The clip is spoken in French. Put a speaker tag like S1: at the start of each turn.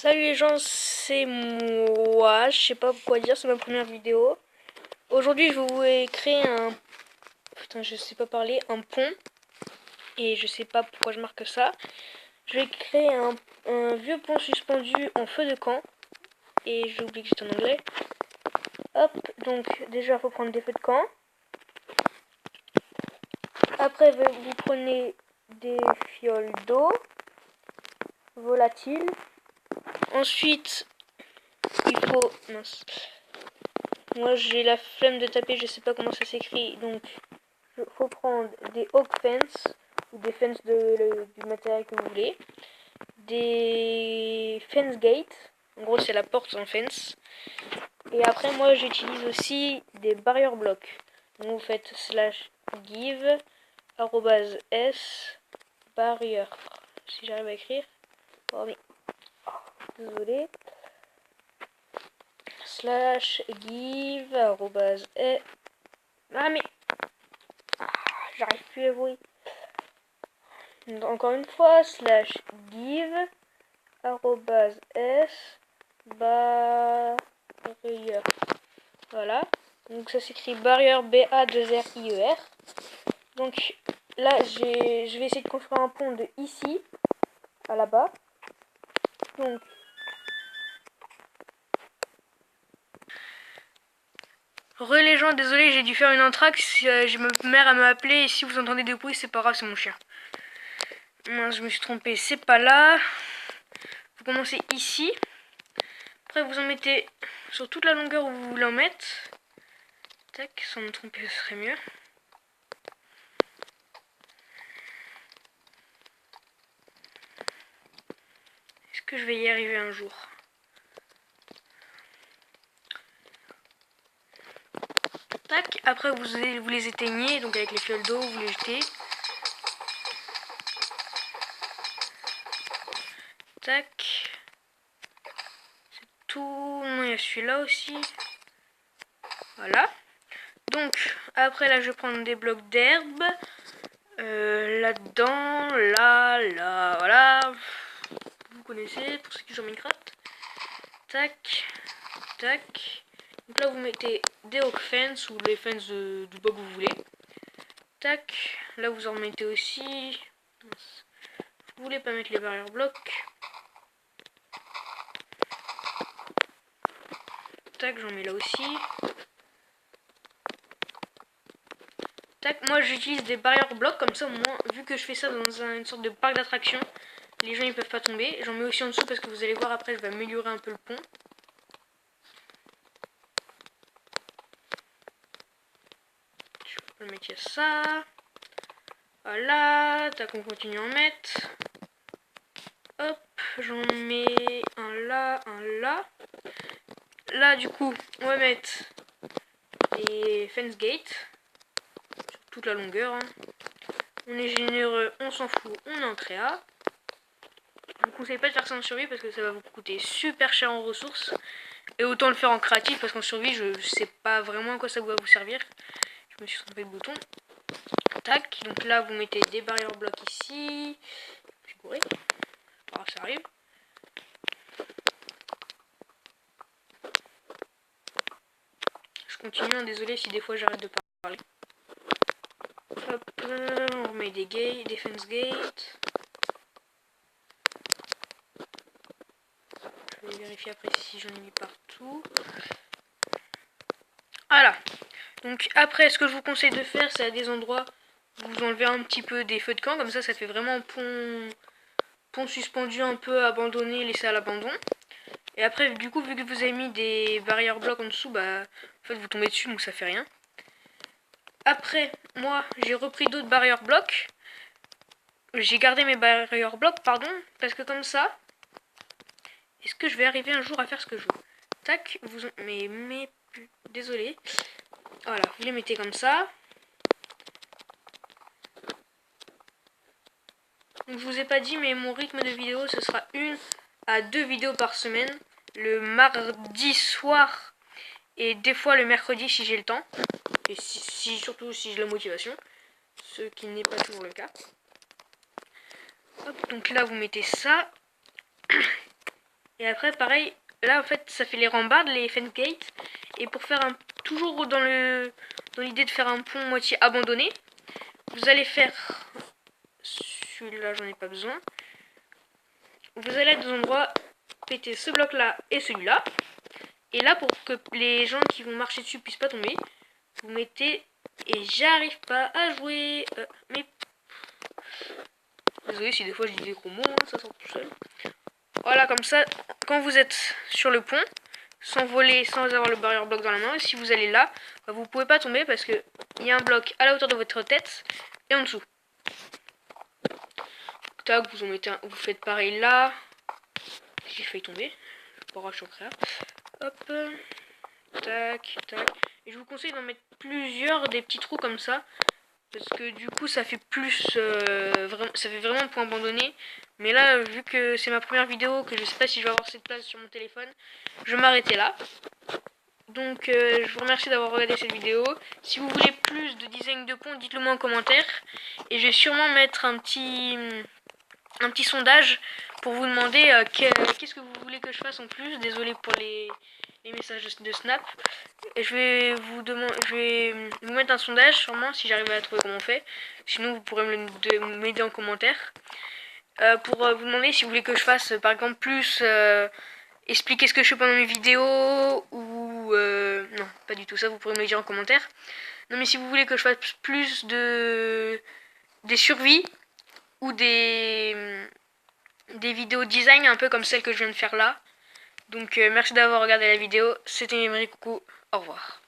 S1: Salut les gens, c'est moi, je sais pas quoi dire, c'est ma première vidéo. Aujourd'hui je vais créer un... Putain, je sais pas parler, un pont. Et je sais pas pourquoi je marque ça. Je vais créer un vieux pont suspendu en feu de camp. Et j'ai oublié que j'étais en anglais. Hop, donc déjà faut prendre des feux de camp. Après vous prenez des fioles d'eau volatiles. Ensuite, il faut... Mince. Moi j'ai la flemme de taper, je sais pas comment ça s'écrit, donc il faut prendre des oak fence ou des fences du matériel que vous voulez, des fence gates, en gros c'est la porte en fence, et après moi j'utilise aussi des barrier blocks. Donc vous faites /give @s barrier, si j'arrive à écrire. Oh mais désolé. /give ah mais j'arrive plus à voir. Encore une fois, /give @s barrier. Voilà. Donc ça s'écrit barrier BA2RIER. Donc là, je vais essayer de construire un pont de ici à là-bas. Donc les gens, désolé, j'ai dû faire une entr'acte. J'ai ma mère à m'appeler et si vous entendez des bruits, c'est pas grave, c'est mon chien. Moi, je me suis trompée, c'est pas là. Vous commencez ici. Après, vous en mettez sur toute la longueur où vous voulez en mettre. Tac, sans me tromper, ce serait mieux. Est-ce que je vais y arriver un jour? Tac, après vous les éteignez, donc avec les fioles d'eau, vous les jetez. Tac. C'est tout. Non, il y a celui-là aussi. Voilà. Donc, après là, je vais prendre des blocs d'herbe. Là-dedans, là, voilà. Vous connaissez, pour ceux qui jouent à Minecraft. Tac, tac. Donc là, vous mettez des oak fence ou les fences du bois que vous voulez. Tac, là vous en mettez aussi. Vous voulez pas mettre les barrières blocs. Tac, j'en mets là aussi. Tac, moi j'utilise des barrières blocs comme ça au moins, vu que je fais ça dans une sorte de parc d'attraction, les gens ils peuvent pas tomber. J'en mets aussi en dessous parce que vous allez voir après je vais améliorer un peu le pont. Je peux le mettre ça. Voilà, tac, on continue à en mettre. Hop, j'en mets un là, un là. Là du coup, on va mettre des fence gates sur toute la longueur. Hein. On est généreux, on s'en fout, on est en créa. Je vous conseille pas de faire ça en survie parce que ça va vous coûter super cher en ressources. Et autant le faire en créatif parce qu'en survie, je sais pas vraiment à quoi ça va vous servir. Je me suis trompé de bouton. Tac, donc là vous mettez des barrières blocs ici. Je suis bourré. Alors ça arrive. Je continue, hein, désolé si des fois j'arrête de parler. Hop, on remet des gates, des fence gates. Je vais vérifier après si j'en ai mis partout. Voilà. Donc après, ce que je vous conseille de faire, c'est à des endroits où vous enlevez un petit peu des feux de camp. Comme ça fait vraiment pont suspendu un peu abandonné, laissé à l'abandon. Et après, du coup, vu que vous avez mis des barrières blocs en dessous, bah, en fait, vous tombez dessus, donc ça fait rien. Après, moi, j'ai repris d'autres barrières blocs. J'ai gardé mes barrières blocs, pardon, parce que comme ça, est-ce que je vais arriver un jour à faire ce que je veux? Tac, désolé. Voilà, vous les mettez comme ça. Donc, je vous ai pas dit, mais mon rythme de vidéo, ce sera 1 à 2 vidéos par semaine. Le mardi soir et des fois le mercredi si j'ai le temps. Et surtout si j'ai la motivation. Ce qui n'est pas toujours le cas. Hop, donc là, vous mettez ça. Et après, pareil, là en fait, ça fait les rambardes, les fence gates. Et pour faire toujours dans l'idée de faire un pont moitié abandonné, vous allez faire celui-là, j'en ai pas besoin. Vous allez à deux endroits, péter ce bloc là et celui-là. Et là, pour que les gens qui vont marcher dessus puissent pas tomber, vous mettez. Et j'arrive pas à jouer. Mais désolé si des fois je dis des gros mots, hein, ça sort tout seul. Voilà, comme ça, quand vous êtes sur le pont, sans voler, sans avoir le barrière bloc dans la main, si vous allez là, vous pouvez pas tomber parce que il y a un bloc à la hauteur de votre tête et en dessous. Tac, vous en mettez vous faites pareil là. J'ai failli tomber. Je suis en créa. Hop. Tac, tac. Et je vous conseille d'en mettre plusieurs, des petits trous comme ça. Parce que du coup ça fait plus ça fait vraiment point abandonné. Mais là vu que c'est ma première vidéo, que je sais pas si je vais avoir cette place sur mon téléphone, je vais m'arrêter là. Donc je vous remercie d'avoir regardé cette vidéo. Si vous voulez plus de design de pont, dites-le moi en commentaire. Et je vais sûrement mettre un petit sondage pour vous demander qu'est-ce que vous voulez que je fasse en plus. Désolé pour les messages de Snap. Et je vais vous mettre un sondage sûrement si j'arrive à trouver comment on fait. Sinon vous pourrez m'aider en commentaire. Pour vous demander si vous voulez que je fasse par exemple plus expliquer ce que je fais pendant mes vidéos ou non pas du tout, ça vous pourrez me le dire en commentaire. Non mais si vous voulez que je fasse plus des survies ou des vidéos design un peu comme celle que je viens de faire là. Donc merci d'avoir regardé la vidéo, c'était Emery, coucou, au revoir.